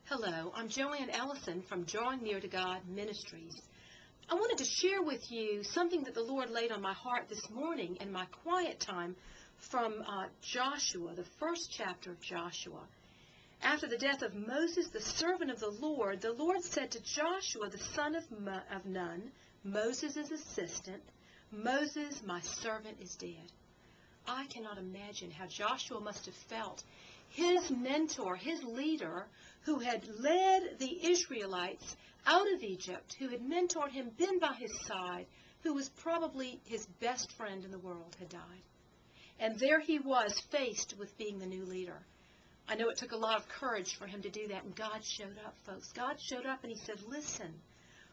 Hello, I'm Joanne Ellison from Drawing Near to God Ministries. I wanted to share with you something that the Lord laid on my heart this morning in my quiet time from Joshua, the first chapter of Joshua. After the death of Moses, the servant of the Lord said to Joshua, the son of Nun, Moses' assistant, "Moses, my servant, is dead." I cannot imagine how Joshua must have felt. His mentor, his leader, who had led the Israelites out of Egypt, who had mentored him, been by his side, who was probably his best friend in the world, had died. And there he was, faced with being the new leader. I know it took a lot of courage for him to do that, and God showed up, folks. God showed up and he said, "Listen,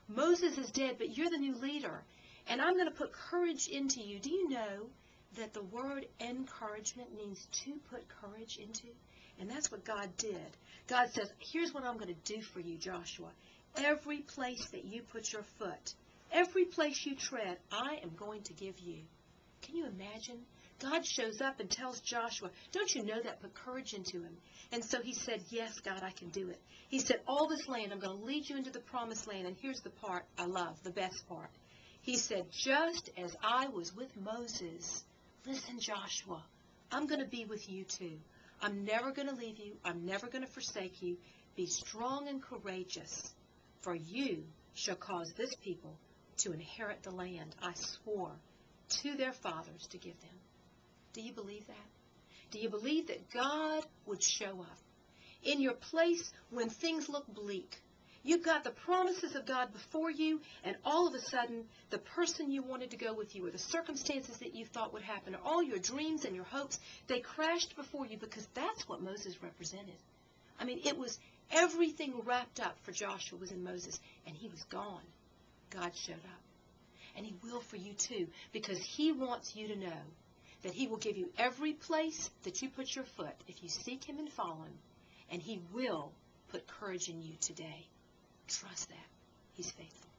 Moses is dead, but you're the new leader, and I'm going to put courage into you." Do you know that the word encouragement means to put courage into? And that's what God did. God says, "Here's what I'm going to do for you, Joshua. Every place that you put your foot, every place you tread, I am going to give you." Can you imagine? God shows up and tells Joshua, "Don't you know that? Put courage into him." And so he said, "Yes, God, I can do it." He said, "All this land, I'm going to lead you into the promised land." And here's the part I love, the best part. He said, "Just as I was with Moses, listen, Joshua, I'm going to be with you too. I'm never going to leave you. I'm never going to forsake you. Be strong and courageous, for you shall cause this people to inherit the land I swore to their fathers to give them." Do you believe that? Do you believe that God would show up in your place when things look bleak? You've got the promises of God before you, and all of a sudden, the person you wanted to go with you, or the circumstances that you thought would happen, or all your dreams and your hopes, they crashed before you, because that's what Moses represented. I mean, it was everything wrapped up for Joshua was in Moses, and he was gone. God showed up. And he will for you too, because he wants you to know that he will give you every place that you put your foot if you seek him and follow him, and he will put courage in you today. Trust that. He's faithful.